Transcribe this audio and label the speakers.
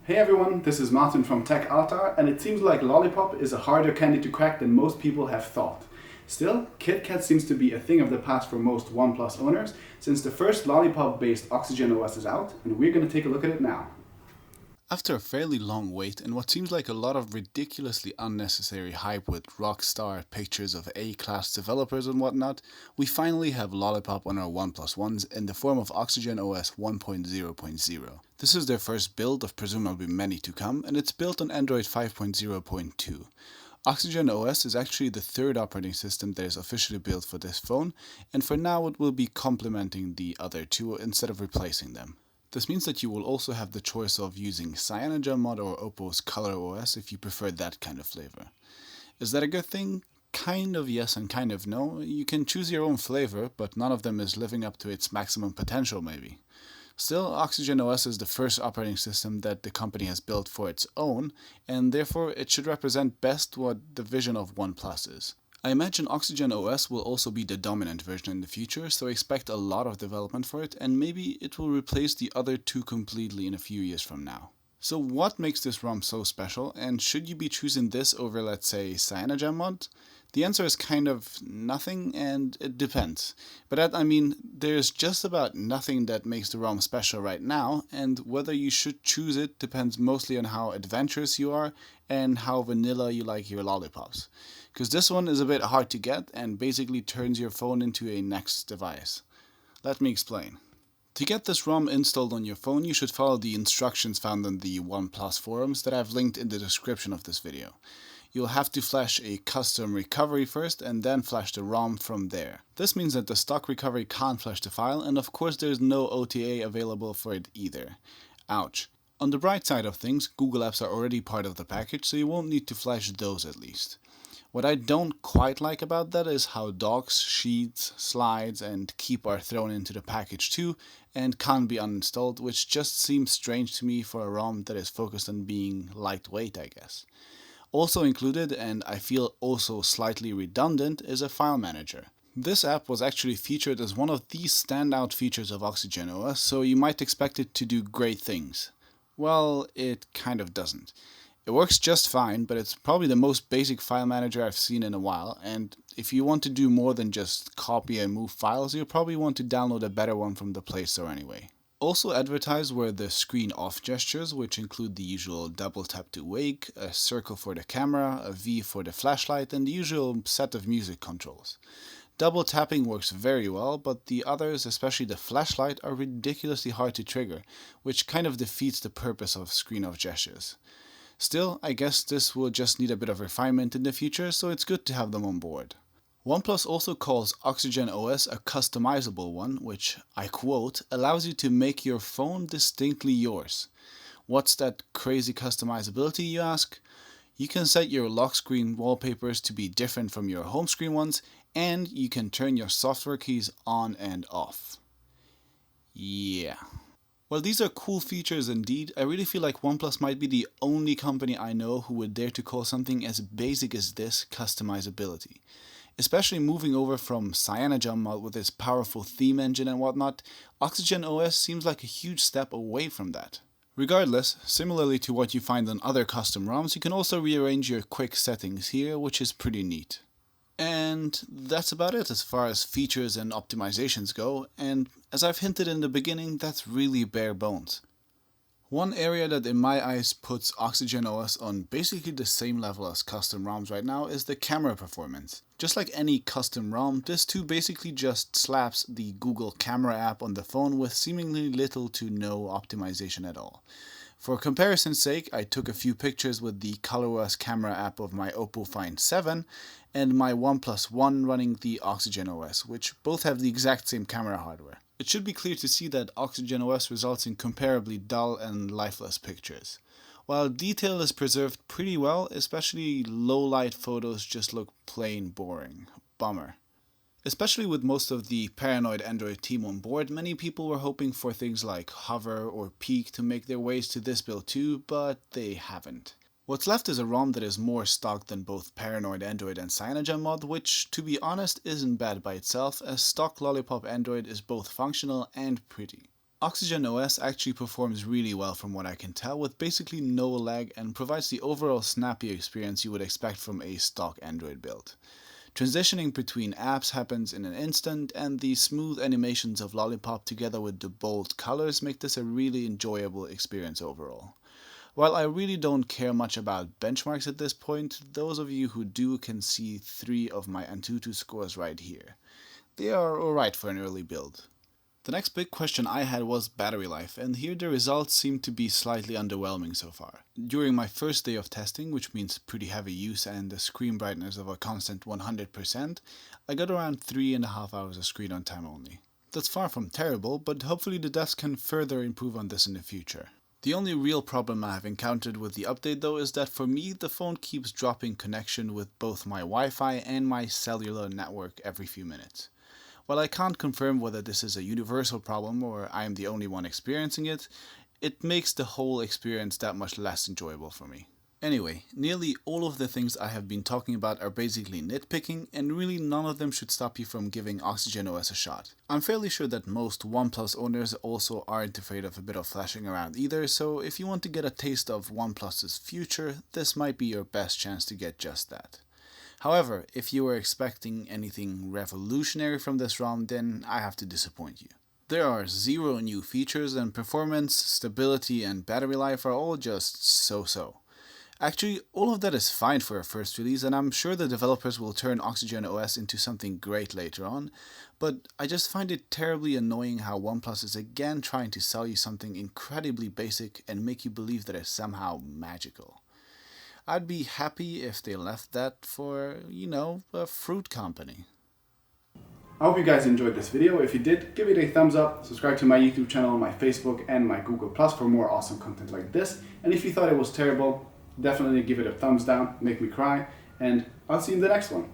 Speaker 1: Hey everyone, this is Martin from TechAltar, and it seems like Lollipop is a harder candy to crack than most people have thought. Still, KitKat seems to be a thing of the past for most OnePlus owners, since the first Lollipop-based OxygenOS is out, and we're going to take a look at it now.
Speaker 2: After a fairly long wait and what seems like a lot of ridiculously unnecessary hype with rockstar pictures of A-class developers and whatnot, we finally have Lollipop on our OnePlus Ones in the form of OxygenOS 1.0.0. This is their first build of presumably many to come, and it's built on Android 5.0.2. OxygenOS is actually the third operating system that is officially built for this phone, and for now it will be complementing the other two instead of replacing them. This means that you will also have the choice of using CyanogenMod or Oppo's ColorOS if you prefer that kind of flavor. Is that a good thing? Kind of yes and kind of no. You can choose your own flavor, but none of them is living up to its maximum potential maybe. Still, OxygenOS is the first operating system that the company has built for its own, and therefore it should represent best what the vision of OnePlus is. I imagine OxygenOS will also be the dominant version in the future, so expect a lot of development for it, and maybe it will replace the other two completely in a few years from now. So what makes this ROM so special, and should you be choosing this over, let's say, CyanogenMod? The answer is kind of nothing, and it depends. By that I mean, there's just about nothing that makes the ROM special right now, and whether you should choose it depends mostly on how adventurous you are and how vanilla you like your lollipops. Because this one is a bit hard to get and basically turns your phone into a Next device. Let me explain. To get this ROM installed on your phone, you should follow the instructions found in the OnePlus forums that I've linked in the description of this video. You'll have to flash a custom recovery first and then flash the ROM from there. This means that the stock recovery can't flash the file, and of course there's no OTA available for it either. Ouch. On the bright side of things, Google Apps are already part of the package, so you won't need to flash those at least. What I don't quite like about that is how docs, sheets, slides, and keep are thrown into the package too and can't be uninstalled, which just seems strange to me for a ROM that is focused on being lightweight, I guess. Also included, and I feel also slightly redundant, is a file manager. This app was actually featured as one of the standout features of OxygenOS, so you might expect it to do great things. Well, it kind of doesn't. It works just fine, but it's probably the most basic file manager I've seen in a while, and if you want to do more than just copy and move files, you'll probably want to download a better one from the Play Store anyway. Also advertised were the screen off gestures, which include the usual double tap to wake, a circle for the camera, a V for the flashlight, and the usual set of music controls. Double tapping works very well, but the others, especially the flashlight, are ridiculously hard to trigger, which kind of defeats the purpose of screen off gestures. Still, I guess this will just need a bit of refinement in the future, so it's good to have them on board. OnePlus also calls OxygenOS a customizable one, which, I quote, allows you to make your phone distinctly yours. What's that crazy customizability, you ask? You can set your lock screen wallpapers to be different from your home screen ones, and you can turn your software keys on and off. Yeah. While these are cool features indeed, I really feel like OnePlus might be the only company I know who would dare to call something as basic as this customizability. Especially moving over from CyanogenMod with its powerful theme engine and whatnot, OxygenOS seems like a huge step away from that. Regardless, similarly to what you find on other custom ROMs, you can also rearrange your quick settings here, which is pretty neat. And that's about it as far as features and optimizations go, and as I've hinted in the beginning, that's really bare bones. One area that in my eyes puts OxygenOS on basically the same level as custom ROMs right now is the camera performance. Just like any custom ROM, this too basically just slaps the Google Camera app on the phone with seemingly little to no optimization at all. For comparison's sake, I took a few pictures with the ColorOS camera app of my Oppo Find 7 and my OnePlus One running the OxygenOS, which both have the exact same camera hardware. It should be clear to see that OxygenOS results in comparably dull and lifeless pictures. While detail is preserved pretty well, especially low-light photos just look plain boring. Bummer. Especially with most of the paranoid Android team on board, many people were hoping for things like hover or peak to make their ways to this build too, but they haven't. What's left is a ROM that is more stock than both paranoid Android and CyanogenMod, which, to be honest, isn't bad by itself, as stock Lollipop Android is both functional and pretty. OxygenOS actually performs really well from what I can tell, with basically no lag, and provides the overall snappy experience you would expect from a stock Android build. Transitioning between apps happens in an instant, and the smooth animations of Lollipop together with the bold colors make this a really enjoyable experience overall. While I really don't care much about benchmarks at this point, those of you who do can see 3 of my Antutu scores right here. They are alright for an early build. The next big question I had was battery life, and here the results seem to be slightly underwhelming so far. During my first day of testing, which means pretty heavy use and a screen brightness of a constant 100%, I got around 3.5 hours of screen on time only. That's far from terrible, but hopefully the devs can further improve on this in the future. The only real problem I have encountered with the update though is that for me the phone keeps dropping connection with both my Wi-Fi and my cellular network every few minutes. While I can't confirm whether this is a universal problem or I am the only one experiencing it, it makes the whole experience that much less enjoyable for me. Anyway, nearly all of the things I have been talking about are basically nitpicking, and really none of them should stop you from giving OxygenOS a shot. I'm fairly sure that most OnePlus owners also aren't afraid of a bit of flashing around either, so if you want to get a taste of OnePlus's future, this might be your best chance to get just that. However, if you were expecting anything revolutionary from this ROM, then I have to disappoint you. There are 0 new features, and performance, stability, and battery life are all just so-so. Actually, all of that is fine for a first release, and I'm sure the developers will turn OxygenOS into something great later on, but I just find it terribly annoying how OnePlus is again trying to sell you something incredibly basic and make you believe that it's somehow magical. I'd be happy if they left that for, a fruit company.
Speaker 1: I hope you guys enjoyed this video. If you did, give it a thumbs up, subscribe to my YouTube channel, my Facebook, and my Google Plus for more awesome content like this. And if you thought it was terrible, definitely give it a thumbs down, make me cry, and I'll see you in the next one.